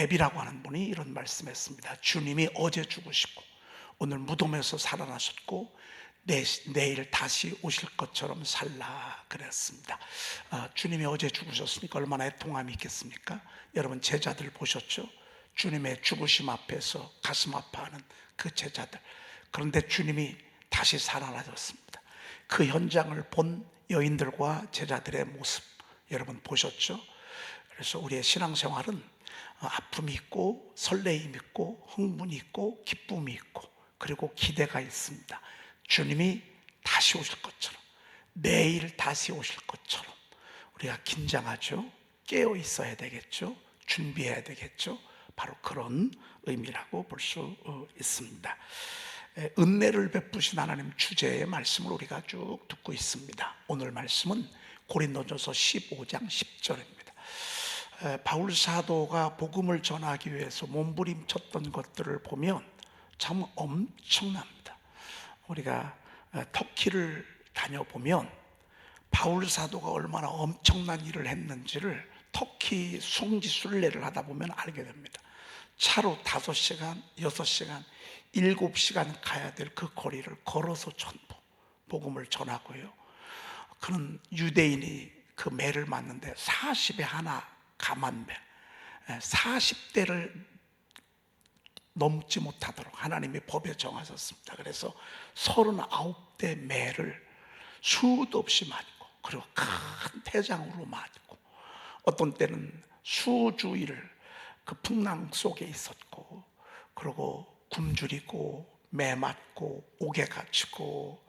앱이라고 하는 분이 이런 말씀했습니다. 주님이 어제 죽으시고 오늘 무덤에서 살아나셨고 내일 다시 오실 것처럼 살라 그랬습니다. 주님이 어제 죽으셨으니까 얼마나 애통함이 있겠습니까? 여러분 제자들 보셨죠? 주님의 죽으심 앞에서 가슴 아파하는 그 제자들. 그런데 주님이 다시 살아나셨습니다. 그 현장을 본 여인들과 제자들의 모습 여러분 보셨죠? 그래서 우리의 신앙생활은 아픔이 있고 설레임이 있고 흥분이 있고 기쁨이 있고 그리고 기대가 있습니다. 주님이 다시 오실 것처럼 내일 다시 오실 것처럼 우리가 긴장하죠. 깨어 있어야 되겠죠. 준비해야 되겠죠. 바로 그런 의미라고 볼 수 있습니다. 은혜를 베푸신 하나님 주제의 말씀을 우리가 쭉 듣고 있습니다. 오늘 말씀은 고린도전서 15장 10절입니다. 바울 사도가 복음을 전하기 위해서 몸부림쳤던 것들을 보면 참 엄청납니다. 우리가 터키를 다녀보면 바울 사도가 얼마나 엄청난 일을 했는지를 터키 송지 순례를 하다 보면 알게 됩니다. 차로 5시간, 6시간, 7시간 가야 될 그 거리를 걸어서 전부 복음을 전하고요. 그는 유대인이 그 매를 맞는데 40에 하나 감한매, 40대를 넘지 못하도록 하나님이 법에 정하셨습니다. 그래서 39대 매를 수도 없이 맞고 그리고 큰 태장으로 맞고 어떤 때는 수주일 그 풍랑 속에 있었고 그리고 굶주리고 매 맞고 옥에 갇히고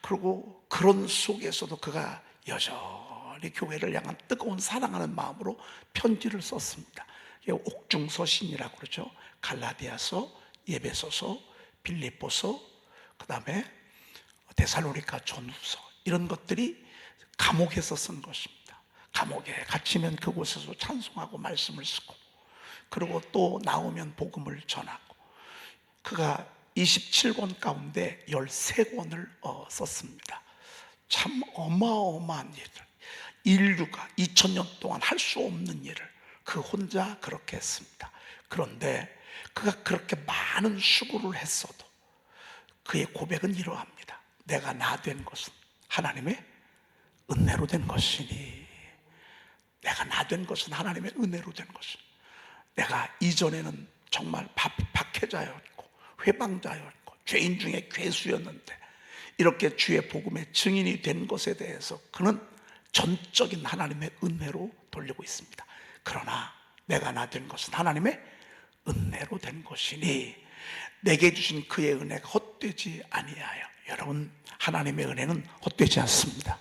그리고 그런 속에서도 그가 여전히 교회를 향한 뜨거운 사랑하는 마음으로 편지를 썼습니다. 옥중서신이라고 그러죠. 갈라디아서, 에베소서, 빌립보서, 그 다음에 데살로니가 전후서 이런 것들이 감옥에서 쓴 것입니다. 감옥에 갇히면 그곳에서 찬송하고 말씀을 쓰고 그리고 또 나오면 복음을 전하고 그가 27권 가운데 13권을 썼습니다. 참 어마어마한 일을 인류가 2000년 동안 할 수 없는 일을 그 혼자 그렇게 했습니다. 그런데 그가 그렇게 많은 수고를 했어도 그의 고백은 이러합니다. 내가 나 된 것은 하나님의 은혜로 된 것이니 내가 나 된 것은 하나님의 은혜로 된 것이니 내가 이전에는 정말 박해자였고 회방자였고 죄인 중에 괴수였는데 이렇게 주의 복음의 증인이 된 것에 대해서 그는 전적인 하나님의 은혜로 돌리고 있습니다. 그러나 내가 나 된 것은 하나님의 은혜로 된 것이니 내게 주신 그의 은혜가 헛되지 아니하여. 여러분, 하나님의 은혜는 헛되지 않습니다.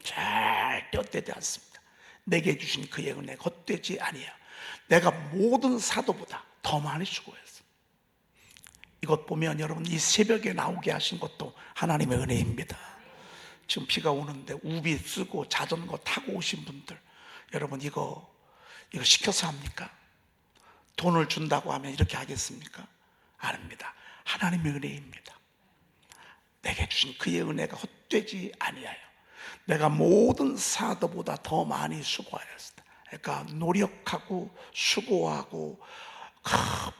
절대 헛되지 않습니다. 내게 주신 그의 은혜가 헛되지 아니하여. 내가 모든 사도보다 더 많이 수고했어. 이것 보면 여러분 이 새벽에 나오게 하신 것도 하나님의 은혜입니다. 지금 비가 오는데 우비 쓰고 자전거 타고 오신 분들 여러분 이거 시켜서 합니까? 돈을 준다고 하면 이렇게 하겠습니까? 아닙니다. 하나님의 은혜입니다. 내게 주신 그의 은혜가 헛되지 아니하여. 내가 모든 사도보다 더 많이 수고하였다. 그러니까 노력하고 수고하고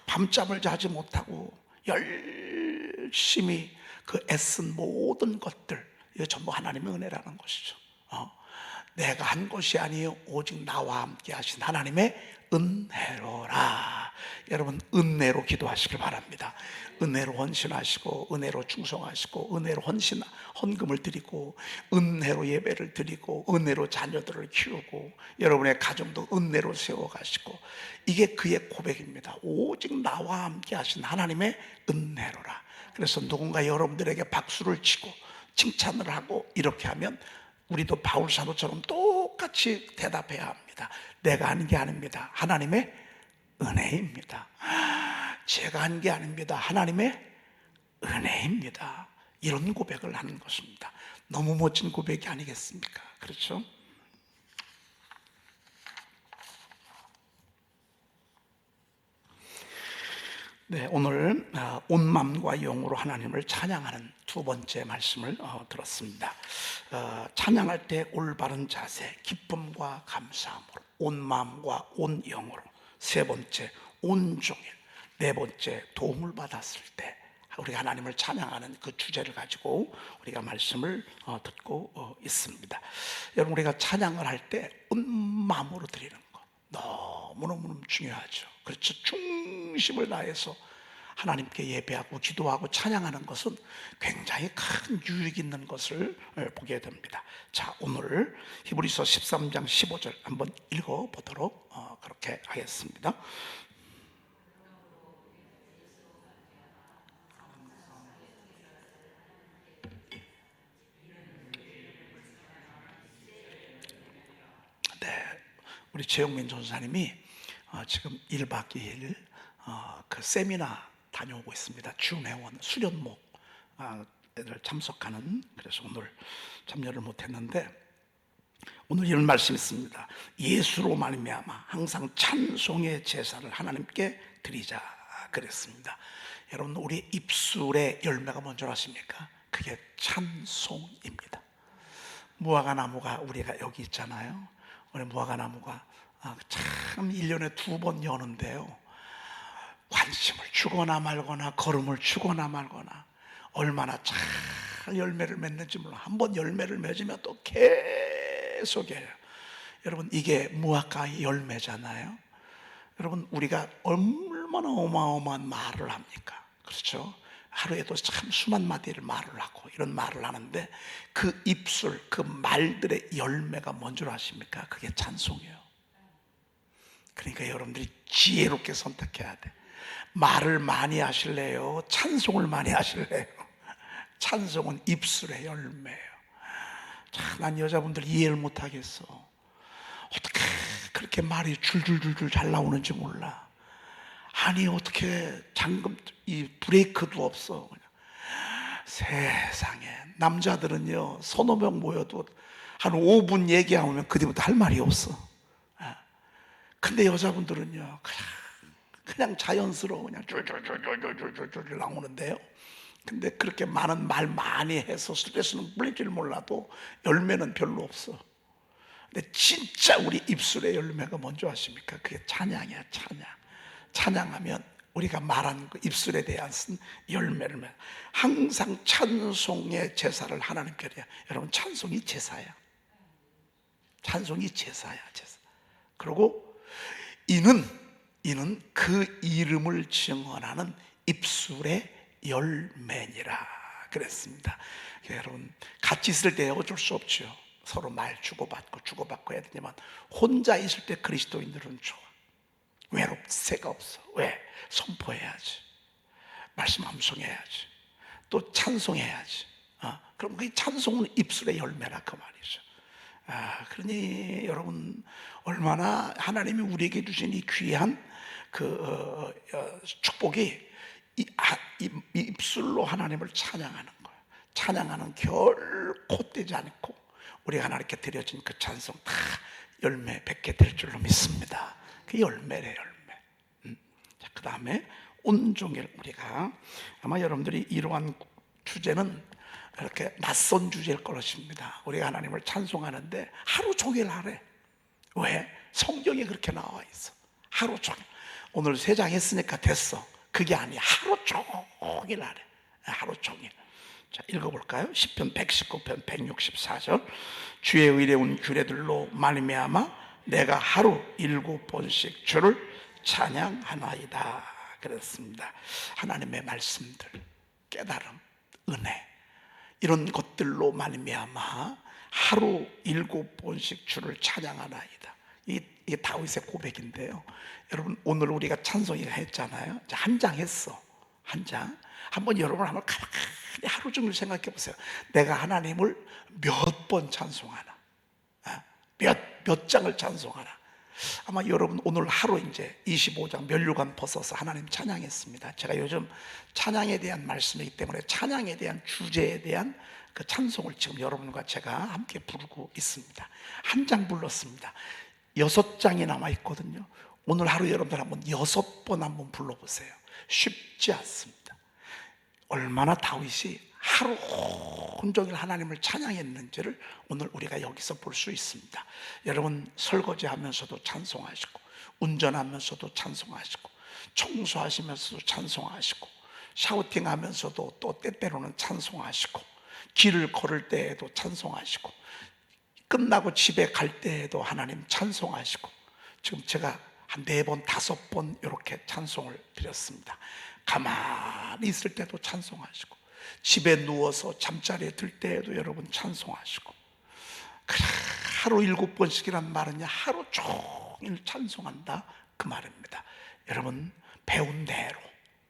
밤잠을 자지 못하고 열심히 그 애쓴 모든 것들 이거 전부 하나님의 은혜라는 것이죠. 내가 한 것이 아니요 오직 나와 함께 하신 하나님의 은혜로라. 여러분 은혜로 기도하시길 바랍니다. 은혜로 헌신하시고 은혜로 충성하시고 은혜로 헌금을 드리고 은혜로 예배를 드리고 은혜로 자녀들을 키우고 여러분의 가정도 은혜로 세워가시고 이게 그의 고백입니다. 오직 나와 함께 하신 하나님의 은혜로라. 그래서 누군가 여러분들에게 박수를 치고 칭찬을 하고 이렇게 하면 우리도 바울 사도처럼 똑같이 대답해야 합니다. 내가 한 게 아닙니다. 하나님의 은혜입니다. 제가 한 게 아닙니다. 하나님의 은혜입니다. 이런 고백을 하는 것입니다. 너무 멋진 고백이 아니겠습니까? 그렇죠? 네, 오늘 온 마음과 영으로 하나님을 찬양하는 두 번째 말씀을 들었습니다. 찬양할 때 올바른 자세, 기쁨과 감사함으로 온 마음과 온 영으로 세 번째 온종일, 네 번째 도움을 받았을 때 우리가 하나님을 찬양하는 그 주제를 가지고 우리가 말씀을 듣고 있습니다. 여러분, 우리가 찬양을 할 때 온 마음으로 드리는 거 너무너무 중요하죠. 그렇죠. 중심을 다해서 하나님께 예배하고 기도하고 찬양하는 것은 굉장히 큰 유익 있는 것을 보게 됩니다. 자, 오늘 히브리서 13장 15절 한번 읽어보도록 그렇게 하겠습니다. 네, 우리 최영민 전사님이 지금 1박 2일 그 세미나 다녀오고 있습니다. 준회원 수련목 애들 참석하는, 그래서 오늘 참여를 못했는데 오늘 이런 말씀이 있습니다. 예수로 말미암아 항상 찬송의 제사를 하나님께 드리자 그랬습니다. 여러분, 우리 입술의 열매가 뭔 줄 아십니까? 그게 찬송입니다. 무화과 나무가 우리가 여기 있잖아요. 우리 무화과 나무가 참 1년에 2번 여는데요, 관심을 주거나 말거나 걸음을 주거나 말거나 얼마나 잘 열매를 맺는지 몰라. 한번 열매를 맺으면 또 계속해요. 여러분, 이게 무화과의 열매잖아요. 여러분, 우리가 얼마나 어마어마한 말을 합니까? 그렇죠? 하루에도 참 수만 마디를 말을 하고 이런 말을 하는데 그 입술, 그 말들의 열매가 뭔 줄 아십니까? 그게 찬송이에요. 그러니까 여러분들이 지혜롭게 선택해야 돼. 말을 많이 하실래요? 찬송을 많이 하실래요? 찬송은 입술의 열매예요. 참, 난 여자분들 이해를 못하겠어. 어떻게 그렇게 말이 줄줄줄줄 잘 나오는지 몰라. 아니, 어떻게 잠금 이 브레이크도 없어. 그냥. 세상에, 남자들은요 서너 명 모여도 한 5분 얘기하면 그 뒤부터 할 말이 없어. 근데 여자분들은요 그냥 자연스러워 그냥 줄줄줄줄줄줄줄 나오는데요. 근데 그렇게 많은 말 많이 해서 스트레스는 풀릴 줄 몰라도 열매는 별로 없어. 근데 진짜 우리 입술의 열매가 뭔지 아십니까? 그게 찬양이야, 찬양. 찬양하면 우리가 말한 그 입술에 대한 열매를 항상 찬송의 제사를 하나님께 드려요. 여러분, 찬송이 제사야. 찬송이 제사야, 제사. 그리고 이는 그 이름을 증언하는 입술의 열매니라 그랬습니다. 여러분, 같이 있을 때 어쩔 수 없죠. 서로 말 주고받고 해야 되지만 혼자 있을 때 그리스도인들은 좋아. 새가 없어. 왜? 선포해야지, 말씀 암송해야지, 또 찬송해야지. 그럼 그 찬송은 입술의 열매라 그 말이죠. 그러니 여러분, 얼마나 하나님이 우리에게 주신 이 귀한 그 축복이 이 입술로 하나님을 찬양하는 거예요. 찬양하는 결코 떼지 않고 우리가 하나님께 드려진 그 찬송 다 열매 맺게 될 줄로 믿습니다. 그 열매래, 열매. 자, 그 다음에 온종일 우리가, 아마 여러분들이 이러한 주제는 이렇게 낯선 주제일 것입니다. 우리가 하나님을 찬송하는데 하루 종일 하래. 왜? 성경에 그렇게 나와 있어. 하루 종일. 오늘 3장 했으니까 됐어. 그게 아니야. 하루 종일 하래. 하루 종일. 자, 읽어볼까요? 시편 119편 164절. 주의 의로운 규례들로 말미암아 내가 하루 7번씩 주를 찬양하나이다 그랬습니다. 하나님의 말씀들, 깨달음, 은혜, 이런 것들로 말미암아 하루 7번씩 주를 찬양하나이다. 이게 다윗의 고백인데요. 여러분, 오늘 우리가 찬송을 했잖아요. 한 장 했어. 한 장. 한번 여러분 한번 가만히 하루 종일 생각해 보세요. 내가 하나님을 몇 번 찬송하나? 몇 장을 찬송하나? 아마 여러분 오늘 하루 이제 25장 면류관 벗어서 하나님 찬양했습니다. 제가 요즘 찬양에 대한 말씀이기 때문에 찬양에 대한 주제에 대한 그 찬송을 지금 여러분과 제가 함께 부르고 있습니다. 한 장 불렀습니다. 6장이 남아 있거든요. 오늘 하루 여러분들 한번 6번 한번 불러보세요. 쉽지 않습니다. 얼마나 다윗이 하루 온종일 하나님을 찬양했는지를 오늘 우리가 여기서 볼 수 있습니다. 여러분, 설거지 하면서도 찬송하시고, 운전하면서도 찬송하시고, 청소하시면서도 찬송하시고, 샤우팅하면서도 또 때때로는 찬송하시고, 길을 걸을 때에도 찬송하시고, 끝나고 집에 갈 때에도 하나님 찬송하시고, 지금 제가 한 4번, 5번 이렇게 찬송을 드렸습니다. 가만히 있을 때도 찬송하시고, 집에 누워서 잠자리에 들 때에도 여러분 찬송하시고, 그래, 하루 7번씩이란 말은요, 하루 종일 찬송한다 그 말입니다. 여러분, 배운 대로,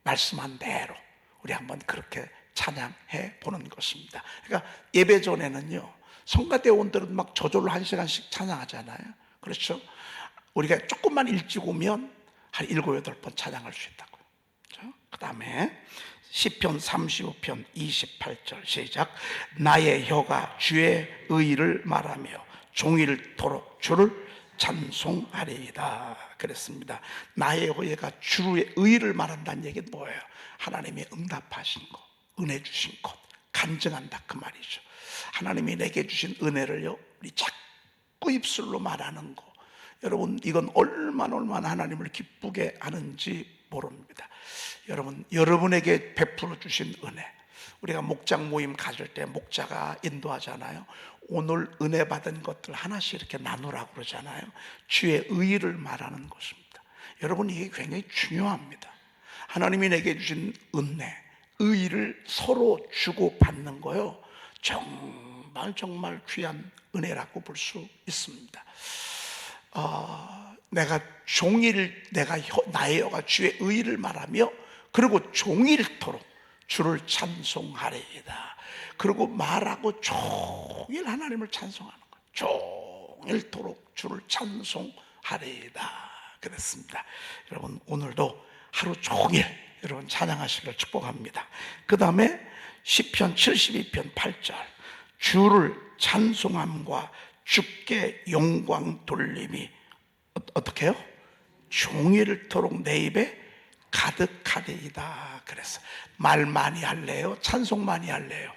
말씀한 대로 우리 한번 그렇게 찬양해 보는 것입니다. 그러니까 예배 전에는요, 성가대원들은 막 저절로 1시간씩 찬양하잖아요. 그렇죠? 우리가 조금만 일찍 오면 한 7, 8번 찬양할 수 있다고요. 그렇죠? 그 다음에 시편 35편 28절 시작. 나의 혀가 주의 의를 말하며 종일토록 주를 찬송하리이다 그랬습니다. 나의 혀가 주의 의를 말한다는 얘기는 뭐예요? 하나님이 응답하신 것, 은혜 주신 것, 간증한다 그 말이죠. 하나님이 내게 주신 은혜를요, 우리 자꾸 입술로 말하는 거, 여러분, 이건 얼마나 하나님을 기쁘게 하는지 모릅니다. 여러분, 여러분에게 베풀어 주신 은혜, 우리가 목장 모임 가질 때 목자가 인도하잖아요. 오늘 은혜 받은 것들 하나씩 이렇게 나누라고 그러잖아요. 주의 의를 말하는 것입니다. 여러분, 이게 굉장히 중요합니다. 하나님이 내게 주신 은혜, 의를 서로 주고받는 거요, 정말 귀한 은혜라고 볼 수 있습니다. 나의 혀가 주의 의를 말하며, 그리고 종일토록 주를 찬송하리이다. 그리고 말하고 종일 하나님을 찬송하는 거예요. 종일토록 주를 찬송하리이다 그랬습니다. 여러분, 오늘도 하루 종일 여러분 찬양하시기를 축복합니다. 그 다음에 시편 72편 8절, 주를 찬송함과 주께 영광 돌림이 어떻게 해요? 종일토록 내 입에 가득하리이다 그랬어. 말 많이 할래요? 찬송 많이 할래요?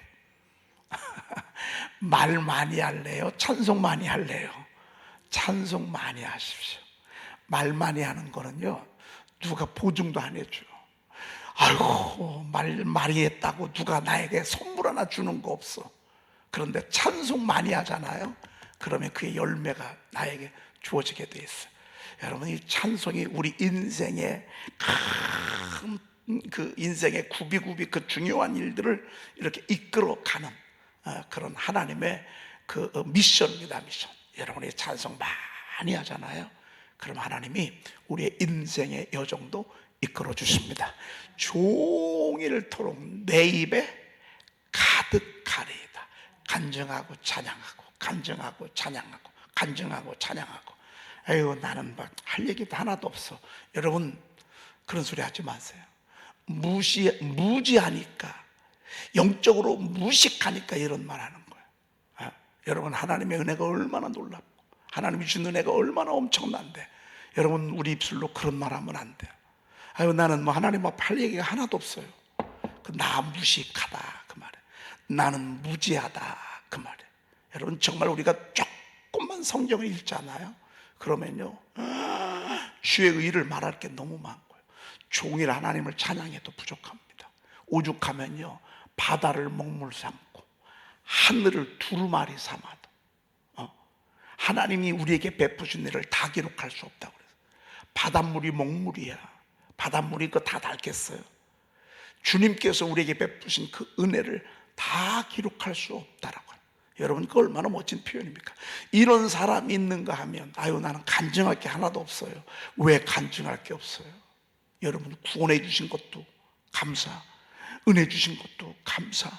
말 많이 할래요? 찬송 많이 할래요? 찬송 많이 하십시오. 말 많이 하는 거는요, 누가 보증도 안 해줘요. 아이고, 말 많이 했다고 누가 나에게 선물 하나 주는 거 없어. 그런데 찬송 많이 하잖아요. 그러면 그의 열매가 나에게 주어지게 돼 있어요. 여러분, 이 찬송이 우리 인생의 그 인생의 굽이굽이 그 중요한 일들을 이렇게 이끌어가는 그런 하나님의 그 미션입니다. 미션. 여러분이 찬송 많이 하잖아요. 그럼 하나님이 우리의 인생의 여정도 이끌어 주십니다. 종일토록 내 입에 가득하리이다. 간증하고 찬양하고, 간증하고 찬양하고, 간증하고 찬양하고. 아유, 나는 막 할 얘기도 하나도 없어. 여러분, 그런 소리 하지 마세요. 무지하니까, 영적으로 무식하니까 이런 말 하는 거예요. 여러분, 하나님의 은혜가 얼마나 놀랍고, 하나님이 주신 은혜가 얼마나 엄청난데, 여러분, 우리 입술로 그런 말 하면 안 돼요. 아유, 나는 뭐 하나님 앞에 할 얘기가 하나도 없어요. 나 무식하다 그 말이에요. 나는 무지하다 그 말이에요. 여러분, 정말 우리가 조금만 성경을 읽잖아요. 그러면요, 주의 의를 말할 게 너무 많고요, 종일 하나님을 찬양해도 부족합니다. 오죽하면요, 바다를 먹물 삼고 하늘을 두루마리 삼아도 하나님이 우리에게 베푸신 일을 다 기록할 수 없다고 그래서. 바닷물이 먹물이야. 바닷물이 그거 다 닳겠어요? 주님께서 우리에게 베푸신 그 은혜를 다 기록할 수 없다라고 합니다. 여러분, 그 얼마나 멋진 표현입니까? 이런 사람이 있는가 하면, 아유, 나는 간증할 게 하나도 없어요. 왜 간증할 게 없어요? 여러분, 구원해 주신 것도 감사, 은혜 주신 것도 감사,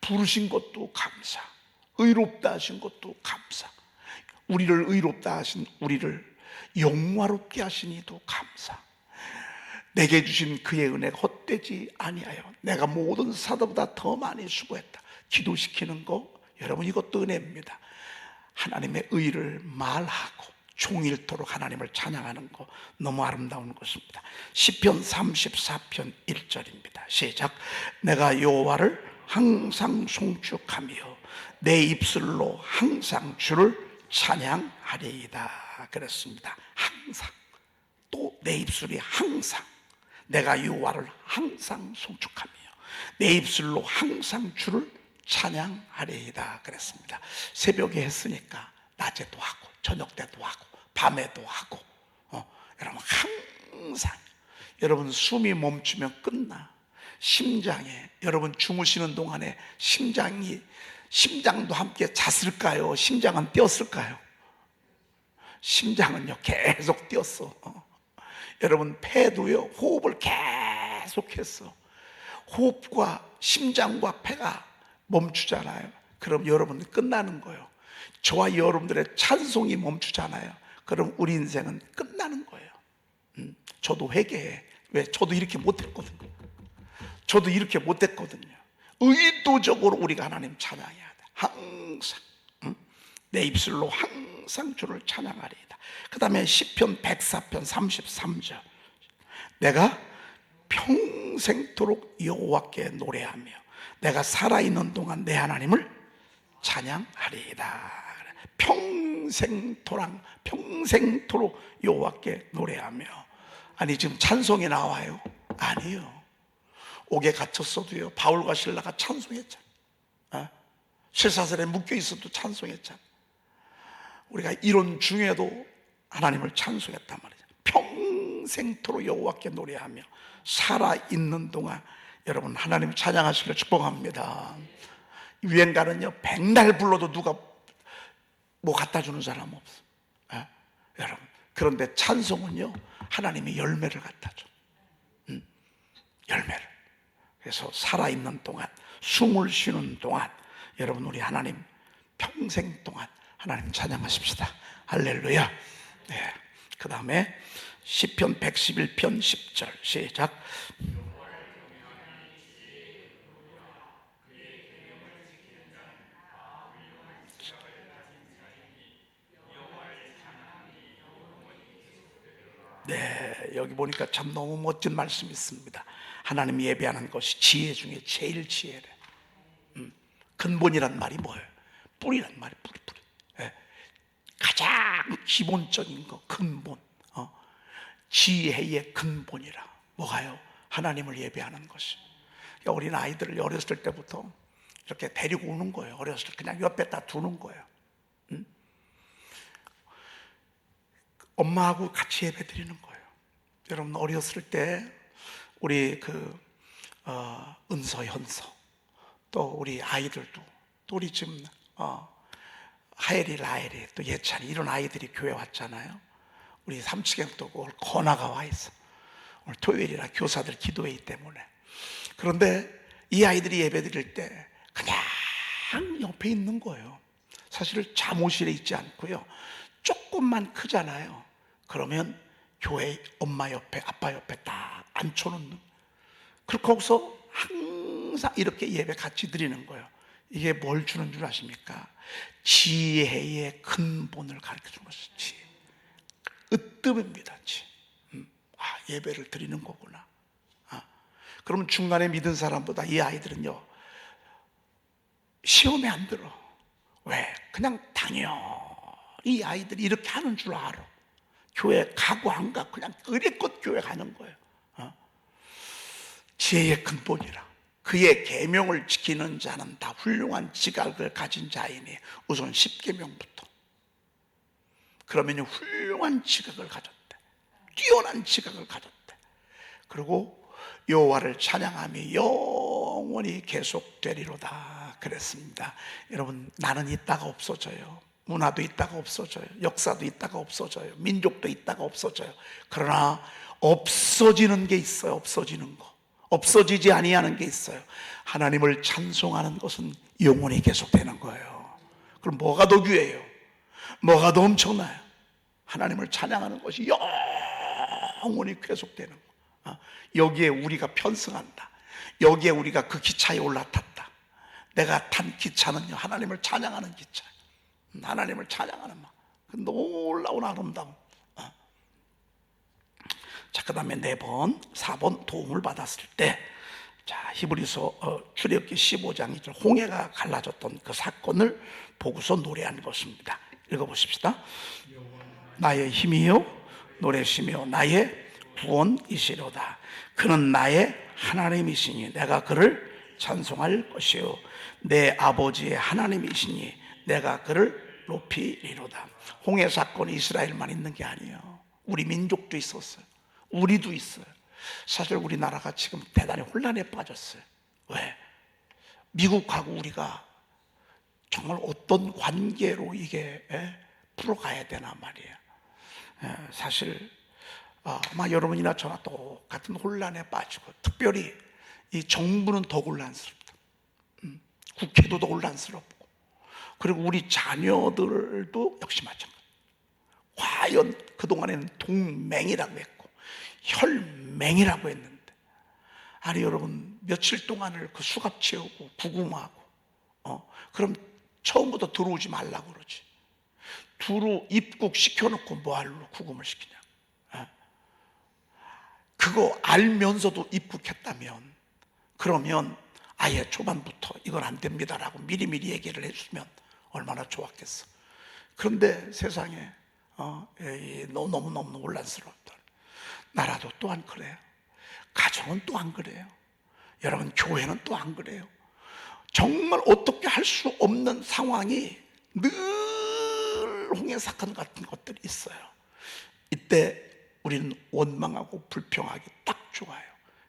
부르신 것도 감사, 의롭다 하신 것도 감사, 우리를 의롭다 하신 우리를 영화롭게 하시니도 감사. 내게 주신 그의 은혜가 헛되지 아니하여 내가 모든 사도보다 더 많이 수고했다. 기도시키는 거, 여러분, 이것도 은혜입니다. 하나님의 의를 말하고 종일토록 하나님을 찬양하는 거 너무 아름다운 것입니다. 시편 34편 1절입니다. 시작. 내가 여호와를 항상 송축하며 내 입술로 항상 주를 찬양하리이다 그랬습니다. 항상, 내 입술이 항상 내가 여호와를 항상 송축하며 내 입술로 항상 주를 찬양하리이다 그랬습니다. 새벽에 했으니까 낮에도 하고 저녁 때도 하고 밤에도 하고 여러분 항상 여러분 숨이 멈추면 끝나. 심장에 여러분 주무시는 동안에 심장도 함께 잤을까요? 심장은 뛰었을까요? 심장은요 계속 뛰었어. 여러분 폐도요 호흡을 계속했어. 호흡과 심장과 폐가 멈추잖아요. 그럼 여러분 끝나는 거예요. 저와 여러분들의 찬송이 멈추잖아요. 그럼 우리 인생은 끝나는 거예요. 저도 회개해. 왜? 저도 이렇게 못했거든요. 저도 이렇게 못했거든요. 의도적으로 우리가 하나님 찬양해야 돼. 항상 내 입술로 항상 주를 찬양하리이다. 그 다음에 시편 104편 33절 내가 평생토록 여호와께 노래하며 내가 살아있는 동안 내 하나님을 찬양하리이다. 평생토록 여호와께 노래하며. 아니 지금 찬송이 나와요? 아니요. 옥에 갇혔어도요 바울과 실라가 찬송했잖아. 쇠사슬에 묶여있어도 찬송했잖아. 우리가 이론 중에도 하나님을 찬송했단 말이죠. 평생토록 여호와께 노래하며 살아있는 동안 여러분 하나님 찬양하시기를 축복합니다. 유행가는요 백날 불러도 누가 뭐 갖다 주는 사람 없어. 여러분 그런데 찬송은요 하나님이 열매를 갖다 줘. 열매를. 그래서 살아있는 동안 숨을 쉬는 동안 여러분 우리 하나님 평생 동안 하나님 찬양하십시다. 할렐루야. 네. 그 다음에 시편 111편 10절 시작. 네, 여기 보니까 참 너무 멋진 말씀이 있습니다. 하나님 예배하는 것이 지혜 중에 제일 지혜래. 근본이란 말이 뭐예요? 뿌리란 말이 뿌리. 네. 가장 기본적인 거 근본. 지혜의 근본이라. 뭐가요? 하나님을 예배하는 것이. 어린 아이들을 어렸을 때부터 이렇게 데리고 오는 거예요. 어렸을 때 그냥 옆에다 두는 거예요. 엄마하고 같이 예배 드리는 거예요. 여러분 어렸을 때 우리 은서, 현서 또 우리 아이들도 또 우리 지금 하엘이, 라엘이 또 예찬이 이런 아이들이 교회 왔잖아요. 우리 삼치경 또 오늘 건아가 와 있어. 오늘 토요일이라 교사들 기도회의 때문에. 그런데 이 아이들이 예배 드릴 때 그냥 옆에 있는 거예요. 사실 잠옷실에 있지 않고요. 조금만 크잖아요. 그러면 교회 엄마 옆에 아빠 옆에 딱 앉혀놓는. 그렇게 거기서 항상 이렇게 예배 같이 드리는 거예요. 이게 뭘 주는 줄 아십니까? 지혜의 근본을 가르쳐 주는 것이지. 으뜸입니다. 예배를 드리는 거구나. 그러면 중간에 믿은 사람보다 이 아이들은요 시험에 안 들어. 왜? 그냥 당연히 아이들이 이렇게 하는 줄 알아. 교회 가고 안 가 그냥 의례껏 교회 가는 거예요. 지혜의 근본이라. 그의 계명을 지키는 자는 다 훌륭한 지각을 가진 자이니. 우선 10계명부터. 그러면 훌륭한 지각을 가졌대. 뛰어난 지각을 가졌대. 그리고 여호와를 찬양함이 영원히 계속되리로다 그랬습니다. 여러분 나는 있다가 없어져요. 문화도 있다가 없어져요. 역사도 있다가 없어져요. 민족도 있다가 없어져요. 그러나 없어지는 게 있어요. 없어지는 거. 없어지지 아니하는 게 있어요. 하나님을 찬송하는 것은 영원히 계속되는 거예요. 그럼 뭐가 더 귀해요? 뭐가 더 엄청나요? 하나님을 찬양하는 것이 영원히 계속되는 거. 여기에 우리가 편승한다. 여기에 우리가 그 기차에 올라탔다. 내가 탄 기차는요 하나님을 찬양하는 기차. 하나님을 찬양하는 막 그 놀라운 아름다움. 자, 그 다음에 4번, 4번 도움을 받았을 때, 자, 히브리서 출애굽기 15장 2절 홍해가 갈라졌던 그 사건을 보고서 노래한 것입니다. 읽어보십시다. 나의 힘이요 노래시며 나의 구원이시로다. 그는 나의 하나님이시니 내가 그를 찬송할 것이요 내 아버지의 하나님이시니 내가 그를 높이리로다. 홍해 사건이 이스라엘만 있는 게 아니에요. 우리 민족도 있었어요. 우리도 있어요. 사실 우리나라가 지금 대단히 혼란에 빠졌어요. 왜? 미국하고 우리가 정말 어떤 관계로 이게 풀어가야 되나 말이에요. 사실 아마 여러분이나 저나 똑같은 혼란에 빠지고, 특별히 이 정부는 더 혼란스럽다. 국회도 더 혼란스럽고, 그리고 우리 자녀들도 역시 마찬가지. 과연 그동안에는 동맹이라고 했고 혈맹이라고 했는데, 아니 여러분, 며칠 동안을 그 수갑 채우고 구금하고 그럼 처음부터 들어오지 말라고 그러지. 입국 시켜놓고 뭐하러 구금을 시키냐. 그거 알면서도 입국했다면, 그러면 아예 초반부터 이건 안 됩니다라고 미리미리 얘기를 해주면 얼마나 좋았겠어. 그런데 세상에 너무너무 혼란스럽다. 나라도 또한 그래요. 가정은 또한 그래요. 여러분, 교회는 또 안 그래요. 정말 어떻게 할 수 없는 상황이 늘 홍해 사건 같은 것들이 있어요. 이때 우리는 원망하고 불평하기 딱 좋아요.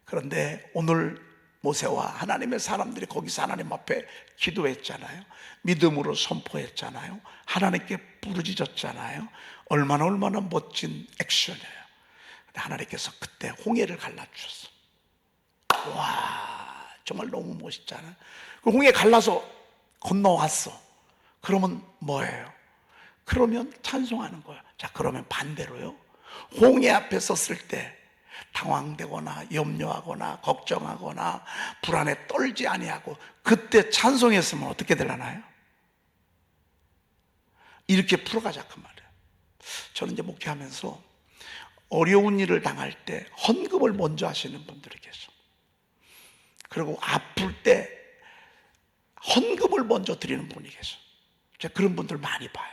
그런데 오늘 모세와 하나님의 사람들이 거기서 하나님 앞에 기도했잖아요. 믿음으로 선포했잖아요. 하나님께 부르짖었잖아요. 얼마나 멋진 액션이에요. 근데 하나님께서 그때 홍해를 갈라주셨어. 와, 정말 너무 멋있잖아요. 그 홍해 갈라서 건너왔어. 그러면 뭐예요? 그러면 찬송하는 거야. 자, 그러면 반대로요, 홍해 앞에 섰을 때 당황되거나 염려하거나 걱정하거나 불안에 떨지 아니하고 그때 찬송했으면 어떻게 되려나요? 이렇게 풀어가자 그 말이에요. 저는 이제 목회하면서 어려운 일을 당할 때 헌금을 먼저 하시는 분들이 계셔. 그리고 아플 때 헌금을 먼저 드리는 분이 계셔. 제가 그런 분들 많이 봐요.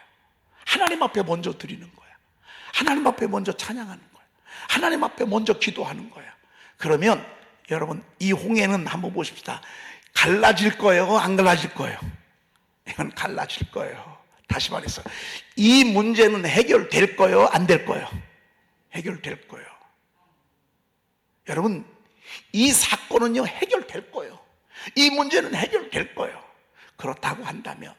하나님 앞에 먼저 드리는 거야. 하나님 앞에 먼저 찬양하는 거야. 하나님 앞에 먼저 기도하는 거야. 그러면 여러분, 이 홍해는 한번 보십시다. 갈라질 거예요, 안 갈라질 거예요? 이건 갈라질 거예요. 다시 말해서 이 문제는 해결될 거예요, 안 될 거예요? 해결될 거예요. 여러분, 이 사건은요 해결될 거예요. 이 문제는 해결될 거예요. 그렇다고 한다면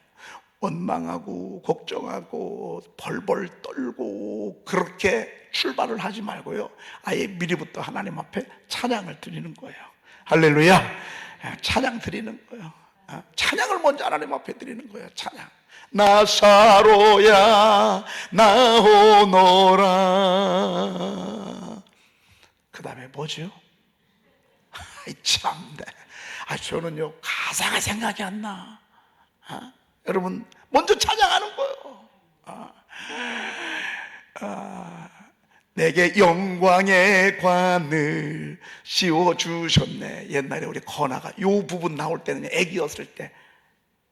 원망하고 걱정하고 벌벌 떨고 그렇게 출발을 하지 말고요, 아예 미리부터 하나님 앞에 찬양을 드리는 거예요. 할렐루야. 찬양 드리는 거예요. 찬양을 먼저 하나님 앞에 드리는 거예요. 찬양. 나사로야 나오너라. 그 다음에 뭐죠? 참네. 저는요 가사가 생각이 안 나. 여러분, 먼저 찬양하는 거예요. 내게 영광의 관을 씌워주셨네. 옛날에 우리 건아가 요 부분 나올 때는 애기였을 때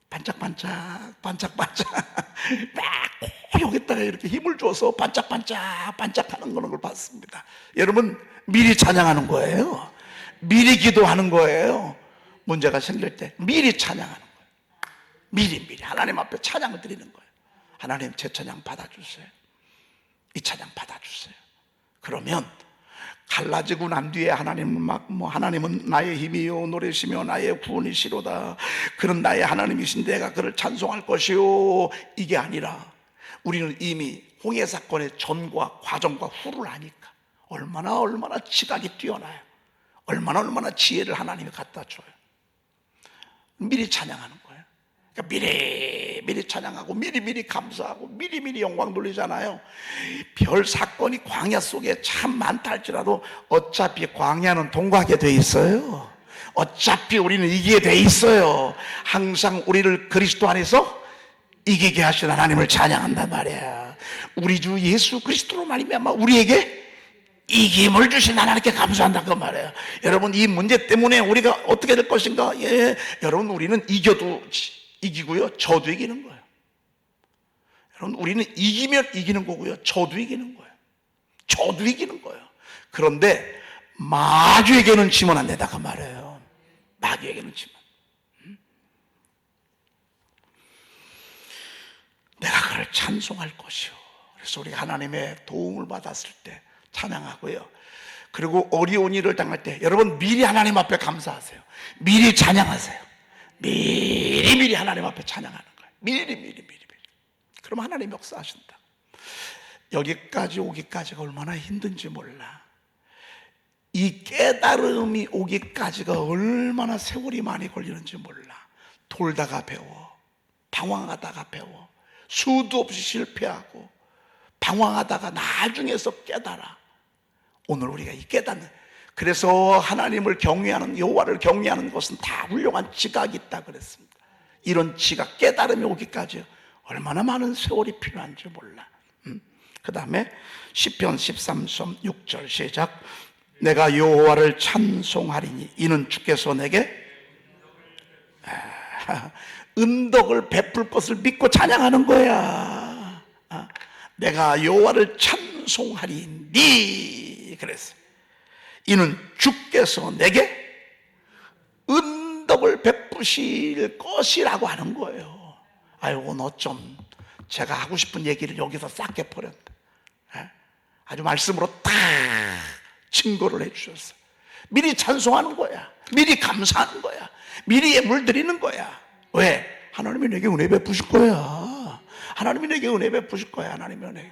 반짝반짝 막 여기다가 이렇게 힘을 줘서 반짝하는 걸 봤습니다. 여러분, 미리 찬양하는 거예요. 미리 기도하는 거예요. 문제가 생길 때 미리 찬양하는 거예요. 미리 하나님 앞에 찬양을 드리는 거예요. 하나님, 제 찬양 받아주세요. 이 찬양 받아주세요. 그러면 갈라지고 난 뒤에 하나님은 하나님은 나의 힘이요 노래시며 나의 구원이시로다. 그는 나의 하나님이신 내가 그를 찬송할 것이요, 이게 아니라 우리는 이미 홍해 사건의 전과 과정과 후를 아니까 얼마나 지각이 뛰어나요. 얼마나 지혜를 하나님이 갖다 줘요. 미리 찬양하는 거예요. 그러니까 미리 찬양하고 미리 감사하고 미리 영광 돌리잖아요. 별 사건이 광야 속에 참 많다 할지라도 어차피 광야는 통과하게 돼 있어요. 어차피 우리는 이기게 돼 있어요. 항상 우리를 그리스도 안에서 이기게 하신 하나님을 찬양한단 말이야. 우리 주 예수 그리스도로 말미암아 우리에게 이김을 주신 하나님께 감사한다 그 말이에요. 여러분, 이 문제 때문에 우리가 어떻게 될 것인가? 여러분, 우리는 이기고요, 저도 이기는 거예요. 여러분, 우리는 이기면 이기는 거고요, 저도 이기는 거예요. 그런데 마귀에게는 지면 안 된다 그 말이에요. 마귀에게는 지면. 내가 그를 찬송할 것이요. 그래서 우리 하나님의 도움을 받았을 때 찬양하고요. 그리고 어려운 일을 당할 때 여러분 미리 하나님 앞에 감사하세요. 미리 찬양하세요. 미리 하나님 앞에 찬양하는 거예요. 미리. 그럼 하나님 역사하신다. 여기까지 오기까지가 얼마나 힘든지 몰라. 이 깨달음이 오기까지가 얼마나 세월이 많이 걸리는지 몰라. 돌다가 배워, 방황하다가 배워, 수도 없이 실패하고 방황하다가 나중에서 깨달아. 오늘 우리가 이 깨닫는, 그래서 하나님을 경외하는, 여호와를 경외하는 것은 다 훌륭한 지각이 있다 그랬습니다. 이런 지각, 깨달음이 오기까지 얼마나 많은 세월이 필요한지 몰라. 그 다음에 시편 13편 6절 시작. 내가 여호와를 찬송하리니 이는 주께서 내게 은덕을 베풀 것을 믿고 찬양하는 거야. 내가 여호와를 찬송하리니 그랬어요. 이는 주께서 내게 은덕을 베푸실 것이라고 하는 거예요. 아이고 너 좀 제가 하고 싶은 얘기를 여기서 싹 해버렸네. 아주 말씀으로 딱 증거를 해주셨어. 미리 찬송하는 거야. 미리 감사하는 거야. 미리 예물 드리는 거야. 왜? 하나님이 내게 은혜 베푸실 거야. 하나님이 내게 은혜 베푸실 거야. 하나님이 은혜.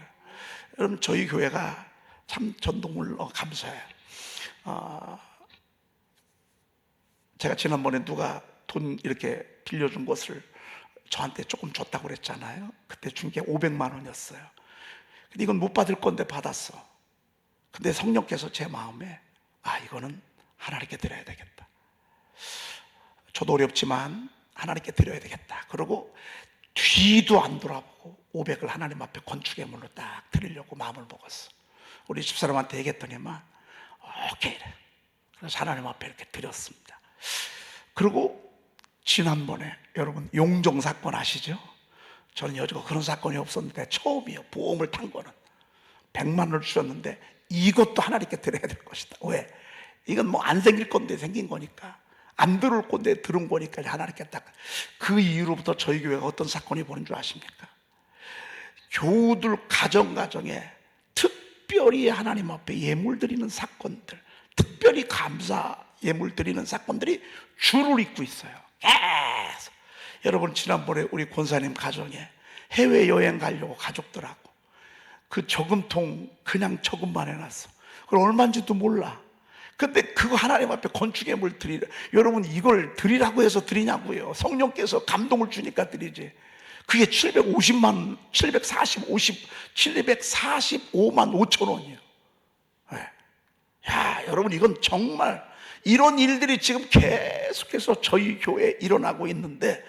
여러분 저희 교회가 참 전동을 감사해요. 제가 지난번에 누가 돈 이렇게 빌려준 것을 저한테 조금 줬다고 그랬잖아요. 그때 준 게 500만 원이었어요. 근데 이건 못 받을 건데 받았어. 근데 성령께서 제 마음에 이거는 하나님께 드려야 되겠다. 저도 어렵지만 하나님께 드려야 되겠다. 그리고 뒤도 안 돌아보고 500을 하나님 앞에 건축예물로 딱 드리려고 마음을 먹었어. 우리 집사람한테 얘기했더니만 오케이. 그래서 하나님 앞에 이렇게 드렸습니다. 그리고 지난번에 여러분 용정 사건 아시죠? 저는 여지껏 그런 사건이 없었는데 처음이에요. 보험을 탄 거는 100만 원을 주셨는데 이것도 하나님께 드려야 될 것이다. 왜? 이건 뭐 안 생길 건데 생긴 거니까, 안 들어올 건데 들은 거니까 하나님께 딱. 그 이후로부터 저희 교회가 어떤 사건이 보는 줄 아십니까? 교우들 가정에 특별히 하나님 앞에 예물 드리는 사건들, 특별히 감사 예물 드리는 사건들이 줄을 잇고 있어요. 계속. 여러분 지난번에 우리 권사님 가정에 해외여행 가려고 가족들하고 그 저금통 그냥 저금만 해놨어. 그걸 얼마인지도 몰라. 근데 그거 하나님 앞에 건축예물 드리라. 여러분 이걸 드리라고 해서 드리냐고요. 성령께서 감동을 주니까 드리지. 그게 745만 5천 원이에요. 네. 야, 여러분 이건 정말 이런 일들이 지금 계속해서 저희 교회에 일어나고 있는데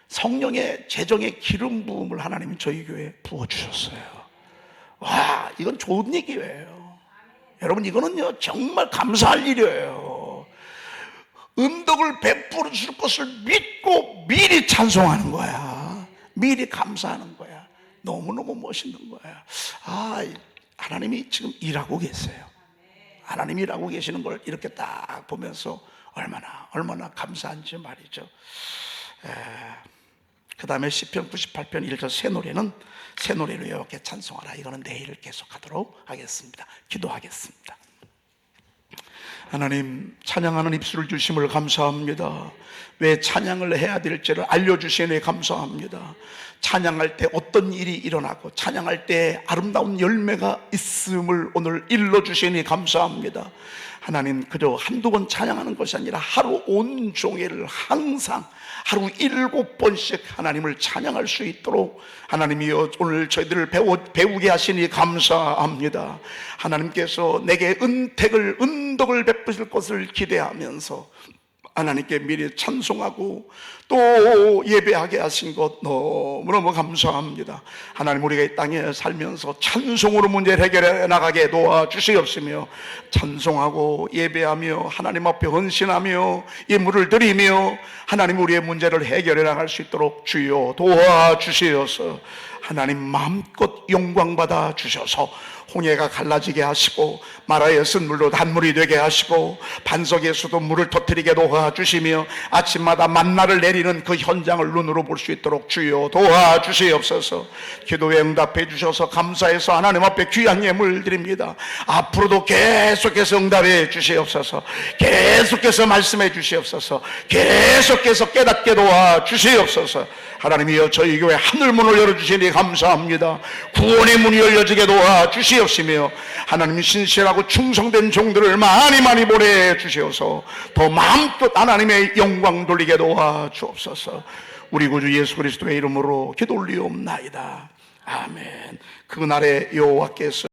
성령의 재정의 기름 부음을 하나님이 저희 교회에 부어주셨어요. 와, 이건 좋은 얘기예요. 여러분 이거는요 정말 감사할 일이에요. 은덕을 베풀어 줄 것을 믿고 미리 찬송하는 거야. 미리 감사하는 거야. 너무너무 멋있는 거야. 하나님이 지금 일하고 계세요. 하나님이 일하고 계시는 걸 이렇게 딱 보면서 얼마나 감사한지 말이죠. 그 다음에 시편 98편 1절 새 노래로 여호와께 찬송하라. 이거는 내일 계속하도록 하겠습니다. 기도하겠습니다. 하나님, 찬양하는 입술을 주심을 감사합니다. 왜 찬양을 해야 될지를 알려주시니 감사합니다. 찬양할 때 어떤 일이 일어나고 찬양할 때 아름다운 열매가 있음을 오늘 일러주시니 감사합니다. 하나님, 그저 한두 번 찬양하는 것이 아니라 하루 온종일 항상 하루 7번씩 하나님을 찬양할 수 있도록 하나님이 오늘 저희들을 배우게 하시니 감사합니다. 하나님께서 내게 은덕을 베푸실 것을 기대하면서 하나님께 미리 찬송하고 또 예배하게 하신 것 너무너무 감사합니다. 하나님, 우리가 이 땅에 살면서 찬송으로 문제를 해결해 나가게 도와주시옵시며 찬송하고 예배하며 하나님 앞에 헌신하며 예물을 드리며 하나님 우리의 문제를 해결해 나갈 수 있도록 주여 도와주시옵소서. 하나님 마음껏 영광받아 주셔서 홍해가 갈라지게 하시고 마라의 쓴물로 단물이 되게 하시고 반석에서도 물을 터뜨리게 도와주시며 아침마다 만나를 내리는 그 현장을 눈으로 볼 수 있도록 주여 도와주시옵소서. 기도에 응답해 주셔서 감사해서 하나님 앞에 귀한 예물 드립니다. 앞으로도 계속해서 응답해 주시옵소서. 계속해서 말씀해 주시옵소서. 계속해서 깨닫게 도와주시옵소서. 하나님이여 저희 교회 하늘문을 열어주시니 감사합니다. 구원의 문이 열려지게 도와주시옵시며 하나님 신실하고 충성된 종들을 많이 보내주시어서 더 마음껏 하나님의 영광 돌리게 도와주옵소서. 우리 구주 예수 그리스도의 이름으로 기도 올리옵나이다. 아멘. 그날에 여호와께서